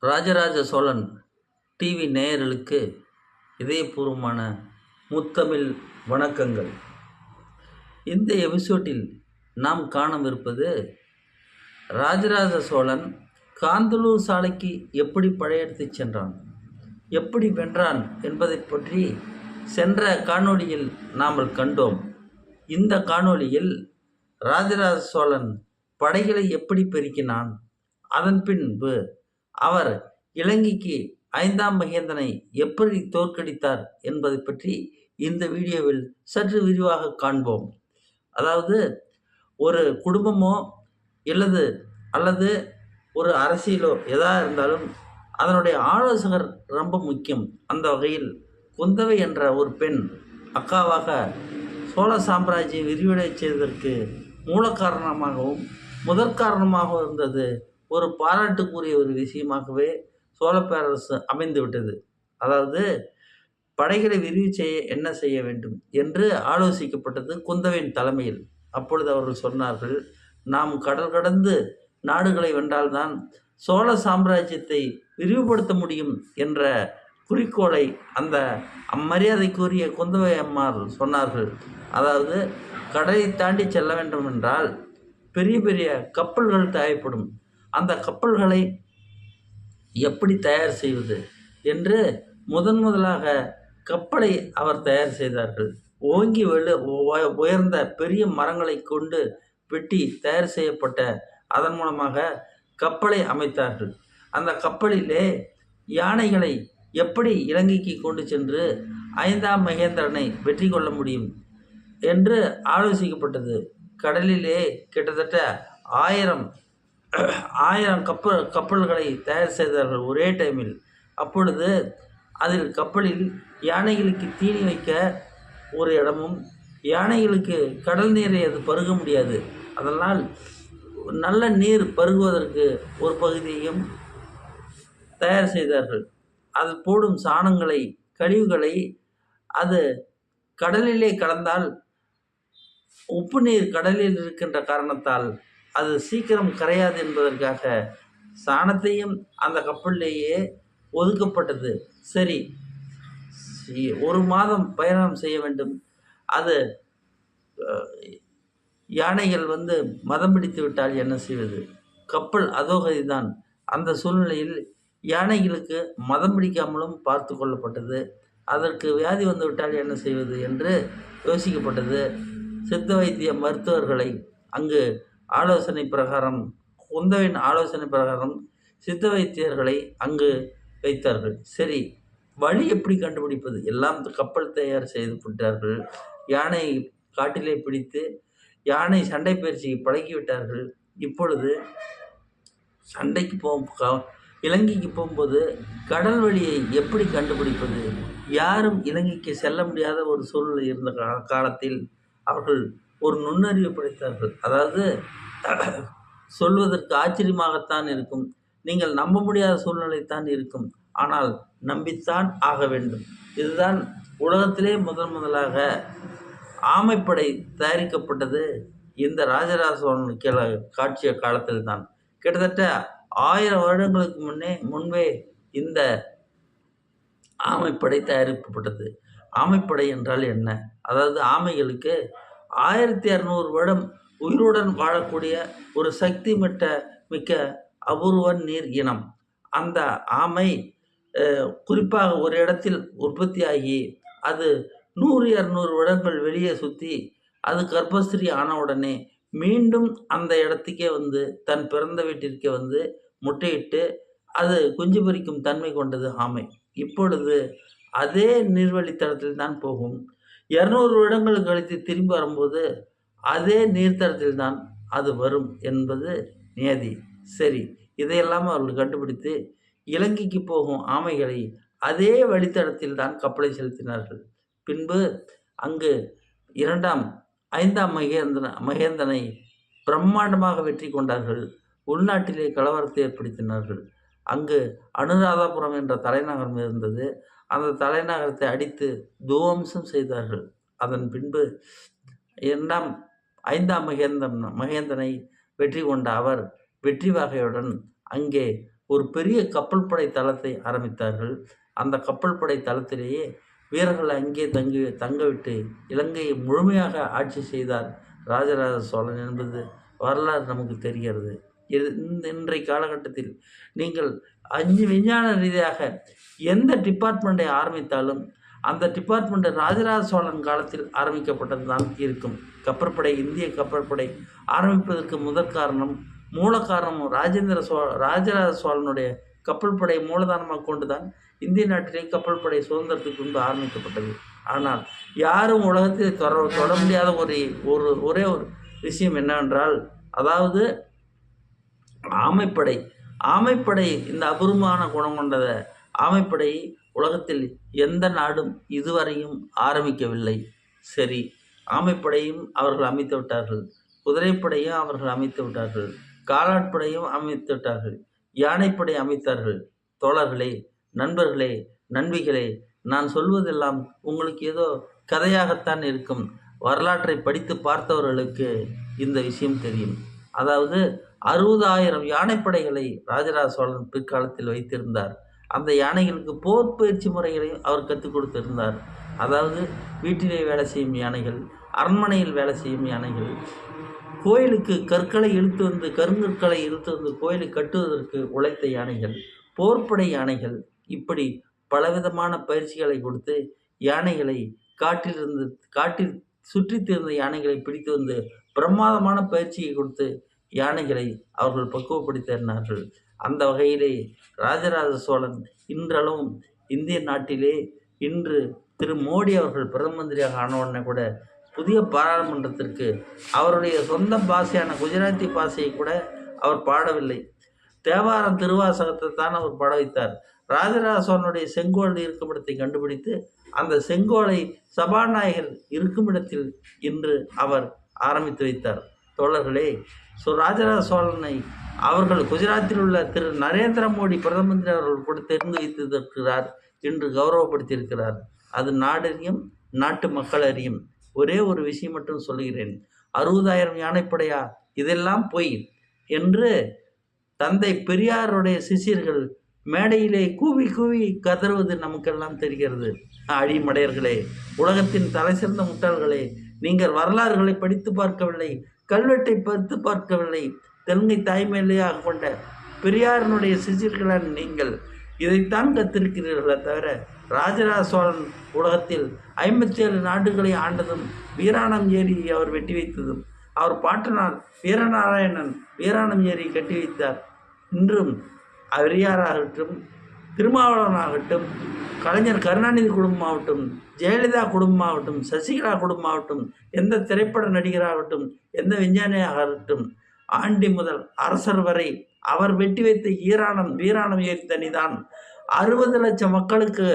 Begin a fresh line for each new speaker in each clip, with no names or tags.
Rajaraja Cholan TV நேயர்களுக்கு இதயபூர்வமான முத்தமிழ் வணக்கங்கள். இந்த எபிசோடில் நாம் காணவிருப்பது ராஜராஜ சோழன் காந்தலூர் சாலைக்கு எப்படி படையெடுத்துச் சென்றான், எப்படி வென்றான் என்பதை பற்றி சென்ற காணொளியில் நாம் கண்டோம். இந்த காணொளியில் ராஜராஜ சோழன் படைகளை எப்படி பெருக்கினான், அதன் பின்பு அவர் இலங்கைக்கு 5ஆம் மகேந்திரனை எப்படி தோற்கடித்தார் என்பதை பற்றி இந்த வீடியோவில் சற்று விரிவாக காண்போம். அதாவது ஒரு குடும்பமோ அல்லது ஒரு அரசியலோ எதாக இருந்தாலும் அதனுடைய ஆலோசகர் ரொம்ப முக்கியம். அந்த வகையில் குந்தவை என்ற ஒரு பெண் அக்காவாக சோழ சாம்ராஜ்யம் விரிவடை செய்வதற்கு மூல காரணமாகவும் முதற் காரணமாகவும் இருந்தது ஒரு பாராட்டுக்குரிய ஒரு விஷயமாகவே சோழ பேரரசு அமைந்துவிட்டது. அதாவது படைகளை விரிவு செய்ய என்ன செய்ய வேண்டும் என்று ஆலோசிக்கப்பட்டது குந்தவையின் தலைமையில். அப்பொழுது அவர்கள் சொன்னார்கள், நாம் கடல் கடந்து நாடுகளை வென்றால்தான் சோழ சாம்ராஜ்யத்தை விரிவுபடுத்த முடியும் என்ற குறிக்கோளை அந்த மரியாதைக்குரிய குந்தவை அம்மாள் சொன்னார்கள். அதாவது கடலை தாண்டி செல்ல வேண்டும் என்றால் பெரிய பெரிய கப்பல்கள் தேவைப்படும். அந்த கப்பல்களை எப்படி தயார் செய்வது என்று முதலாக கப்பலை அவர் தயார் செய்தார்கள். ஓங்கி உயர்ந்த பெரிய மரங்களை கொண்டு வெட்டி தயார் செய்யப்பட்ட அதன் மூலமாக கப்பலை அமைத்தார்கள். அந்த கப்பலிலே யானைகளை எப்படி இலங்கைக்கு கொண்டு சென்று 5ஆம் மகேந்திரனை வெற்றி கொள்ள முடியும் என்று ஆலோசிக்கப்பட்டது. கடலிலே கிட்டத்தட்ட 1000 கப்பல்களை தயார் செய்தார்கள் ஒரே டைமில். அப்பொழுது அதில் கப்பலில் யானைகளுக்கு தீனி வைக்க ஒரு இடமும், யானைகளுக்கு கடல் நீரை அது பருக முடியாது, அதனால் நல்ல நீர் பருகுவதற்கு ஒரு பகுதியையும் தயார் செய்தார்கள். அது போடும் சாணங்களை, கழிவுகளை அது கடலிலே கலந்தால் உப்பு நீர் கடலில் இருக்கின்ற காரணத்தால் அது சீக்கிரம் கரையாது என்பதற்காக சாணத்தையும் அந்த கப்பலிலேயே ஒதுக்கப்பட்டது. சரி, 1 மாதம் பயணம் செய்ய வேண்டும். அது யானைகள் மதம் பிடித்து விட்டால் என்ன செய்வது? கப்பல் அதோகதிதான். அந்த சூழ்நிலையில் யானைகளுக்கு மதம் பிடிக்காமலும் பார்த்து கொள்ளப்பட்டது. அதற்கு வியாதி வந்துவிட்டால் என்ன செய்வது என்று யோசிக்கப்பட்டது. சித்த வைத்திய மருத்துவர்களை அங்கு ஆலோசனை பிரகாரம், குந்தவின் ஆலோசனை பிரகாரம் சித்த வைத்தியர்களை அங்கு வைத்தார்கள். சரி, வழி எப்படி கண்டுபிடிப்பது? எல்லாம் கப்பல் தயார் செய்து விட்டார்கள். யானை காட்டிலே பிடித்து யானை சண்டை பயிற்சிக்கு பழகிவிட்டார்கள். இப்பொழுது சண்டைக்கு இலங்கைக்கு போகும்போது கடல் வழியை எப்படி கண்டுபிடிப்பது? யாரும் இலங்கைக்கு செல்ல முடியாத ஒரு சூழ்நிலை இருந்த காலத்தில் அவர்கள் ஒரு நுண்ணறிவு படைத்தார்கள். அதாவது சொல்வதற்கு ஆச்சரியமாகத்தான் இருக்கும், நீங்கள் நம்ப முடியாத சூழ்நிலைத்தான் இருக்கும், ஆனால் நம்பித்தான் ஆக வேண்டும். இதுதான் உலகத்திலே முதலாக ஆமைப்படை தயாரிக்கப்பட்டது இந்த ராஜராஜ சோழன் காட்சிய காலத்தில் தான். கிட்டத்தட்ட 1000 வருடங்களுக்கு முன்பே இந்த ஆமைப்படை தயாரிக்கப்பட்டது. ஆமைப்படை என்றால் என்ன? அதாவது ஆமைகளுக்கு 1200 வருடம் உயிருடன் வாழக்கூடிய ஒரு சக்தி மிக்க அபூர்வ நீர் இனம். அந்த ஆமை குறிப்பாக ஒரு இடத்தில் உற்பத்தி ஆகி அது 100-200 வருடங்கள் வெளியே சுற்றி அது கர்ப்பஸ்திரி ஆனவுடனே மீண்டும் அந்த இடத்துக்கே தன் பிறந்த வீட்டிற்கே முட்டையிட்டு அது குஞ்சு பொரிக்கும் தன்மை கொண்டது ஆமை. இப்பொழுது அதே நீர்வழித்தடத்தில் தான் போகும். 200 வருடங்கள் கழித்து திரும்பி வரும்போது அதே நீர்த்தடத்தில் தான் அது வரும் என்பது நியதி. சரி, இதையெல்லாம் அவர்கள் கண்டுபிடித்து இலங்கைக்கு போகும் ஆமைகளை அதே வழித்தடத்தில் தான் கப்பலை செலுத்தினார்கள். பின்பு அங்கு 5ஆம் மகேந்திரனை பிரம்மாண்டமாக வெற்றி கொண்டார்கள். உள்நாட்டிலே கலவரத்தை ஏற்படுத்தினார்கள். அங்கு அனுராதபுரம் என்ற தலைநகரம் இருந்தது. அந்த தலைநகரத்தை அடித்து துவம்சம் செய்தார்கள். அதன் பின்பு 5ஆம் மகேந்திரனை வெற்றி கொண்ட அவர் வெற்றி வாகையுடன் அங்கே ஒரு பெரிய கப்பல் படை தளத்தை ஆரம்பித்தார்கள். அந்த கப்பல் படை தளத்திலேயே வீரர்கள் அங்கே தங்கவிட்டு இலங்கையை முழுமையாக ஆட்சி செய்தார் ராஜராஜ சோழன் என்பது வரலாறு நமக்கு தெரிகிறது. இன்றைய காலகட்டத்தில் நீங்கள் விஞ்ஞான ரீதியாக எந்த டிபார்ட்மெண்ட்டை ஆரம்பித்தாலும் அந்த டிபார்ட்மெண்ட் ராஜராஜ சோழன் காலத்தில் ஆரம்பிக்கப்பட்டது தான் இருக்கும். கப்பற்படை, இந்திய கப்பற்படை ஆரம்பிப்பதற்கு முதற் காரணம், மூல காரணம் ராஜராஜ சோழனுடைய கப்பல் படை மூலதானமாக கொண்டுதான் இந்திய நாட்டிலே கப்பல் படை சுதந்திரத்துக்கு முன்பு ஆரம்பிக்கப்பட்டது. ஆனால் யாரும் உலகத்தில் தொட முடியாத ஒரே ஒரு விஷயம் என்னவென்றால், அதாவது ஆமைப்படை. ஆமைப்படை இந்த அபூர்வமான குணம் கொண்டத ஆமைப்படை உலகத்தில் எந்த நாடும் இதுவரையும் ஆரம்பிக்கவில்லை. சரி, ஆமைப்படையும் அவர்கள் அமைத்து விட்டார்கள், குதிரைப்படையும் அவர்கள் அமைத்து விட்டார்கள், காலாட்படையும் அமைத்து விட்டார்கள், யானைப்படை அமைத்தார்கள். தோழர்களே, நண்பர்களே, நண்பிகளே, நான் சொல்வதெல்லாம் உங்களுக்கு ஏதோ கதையாகத்தான் இருக்கும். வரலாற்றை படித்து பார்த்தவர்களுக்கு இந்த விஷயம் தெரியும். அதாவது 60,000 யானைப்படைகளை ராஜராஜ சோழன் பிற்காலத்தில் வைத்திருந்தார். அந்த யானைகளுக்கு போர் பயிற்சி முறைகளையும் அவர் கற்றுக் கொடுத்திருந்தார். அதாவது வீட்டிலே வேலை செய்யும் யானைகள், அரண்மனையில் வேலை செய்யும் யானைகள், கோயிலுக்கு கற்களை இழுத்து வந்து கருங்கற்களை இழுத்து வந்து கோயிலை கட்டுவதற்கு உழைத்த யானைகள், போர்ப்படை யானைகள், இப்படி பலவிதமான பயிற்சிகளை கொடுத்து யானைகளை காட்டில் சுற்றித் திரிந்த யானைகளை பிடித்து வந்து பிரமாதமான பயிற்சியை கொடுத்து யானைகளை அவர்கள் பக்குவப்படுத்தினார்கள். அந்த வகையிலே ராஜராஜ சோழன் இன்றளவும் இந்திய நாட்டிலே இன்று திரு மோடி அவர்கள் பிரதம மந்திரியாக ஆனவுடனே கூட புதிய பாராளுமன்றத்திற்கு அவருடைய சொந்த பாஷையான குஜராத்தி பாஷையை கூட அவர் பாடவில்லை. தேவாரம் திருவாசகத்தை தான் அவர் பாட வைத்தார். ராஜராஜ சோழனுடைய செங்கோல் இருக்குமிடத்தை கண்டுபிடித்து அந்த செங்கோலை சபாநாயகர் இருக்குமிடத்தில் இன்று அவர் ஆரம்பித்து வைத்தார். தோழர்களே, ராஜராஜ சோழனை அவர்கள் குஜராத்தில் உள்ள திரு நரேந்திர மோடி பிரதம மந்திரி அவர்கள் கூட தெரிந்து வைத்திருக்கிறார், இன்று கௌரவப்படுத்தியிருக்கிறார். அது நாடறியும், நாட்டு மக்கள் அறியும். ஒரே ஒரு விஷயம் மட்டும் சொல்கிறேன். 60,000 யானைப்படையா, இதெல்லாம் பொய் என்று தந்தை பெரியாருடைய சிஷியர்கள் மேடையிலே கூவி கூவி கதறுவது நமக்கெல்லாம் தெரிகிறது. அடிமடையர்களே, உலகத்தின் தலை சிறந்த முட்டாள்களே, நீங்கள் வரலாறுகளை படித்து பார்க்கவில்லை, கல்வெட்டை படித்து பார்க்கவில்லை. தெலுங்கை தாய்மையிலேயாக கொண்ட பெரியாரினுடைய சிஷியர்களான நீங்கள் இதைத்தான் கற்றிருக்கிறீர்களே தவிர, ராஜராஜ சோழன் உலகத்தில் 57 நாடுகளை ஆண்டதும், வீராணம் ஏரி அவர் வெட்டி வைத்ததும், அவர் பாட்டனார் வீரநாராயணன் வீராணம் ஏரி கட்டி வைத்தார். இன்றும் பெரியாராகட்டும், திருமாவளவனாகட்டும், கலைஞர் கருணாநிதி குடும்பமாகட்டும், ஜெயலலிதா குடும்பமாகட்டும், சசிகலா குடும்பமாகட்டும், எந்த திரைப்பட நடிகராகட்டும், எந்த விஞ்ஞானியாகட்டும், ஆண்டி முதல் அரசர் வரை அவர் வெட்டி வைத்த வீராணம் ஏரி தனிதான் 60 லட்சம் மக்களுக்கு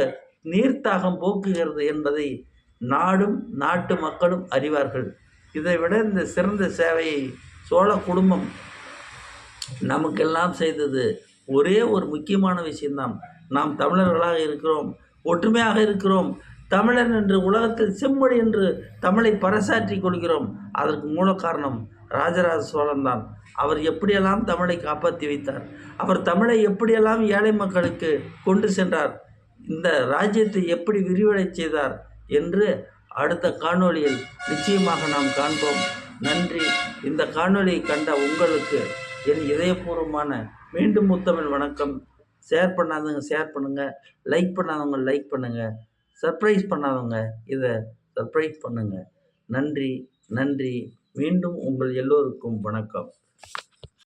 நீர்த்தாகம் போக்குகிறது என்பதை நாடும் நாட்டு மக்களும் அறிவார்கள். இதைவிட இந்த சிறந்த சேவையை சோழ குடும்பம் நமக்கெல்லாம் செய்தது ஒரே ஒரு முக்கியமான விஷயம்தான். நாம் தமிழர்களாக இருக்கிறோம், ஒற்றுமையாக இருக்கிறோம், தமிழன் என்று உலகத்தில் செம்மொழி என்று தமிழை பறைசாற்றி கொள்கிறோம். அதற்கு மூல காரணம் ராஜராஜ சோழன் தான். அவர் எப்படியெல்லாம் தமிழை காப்பாற்றி வைத்தார், அவர் தமிழை எப்படியெல்லாம் ஏழை மக்களுக்கு கொண்டு சென்றார், இந்த ராஜ்யத்தை எப்படி விரிவடை செய்தார் என்று அடுத்த காணொளியில் நிச்சயமாக நாம் காண்போம். நன்றி. இந்த காணொளியை கண்ட உங்களுக்கு என் இதயபூர்வமான மீண்டும் முத்தமிழ் வணக்கம். ஷேர் பண்ணாதவங்க ஷேர் பண்ணுங்கள், லைக் பண்ணாதவங்க லைக் பண்ணுங்கள், சர்ப்ரைஸ் பண்ணாதவங்க இதை சர்ப்ரைஸ் பண்ணுங்கள். நன்றி. மீண்டும் உங்கள் எல்லோருக்கும் வணக்கம்.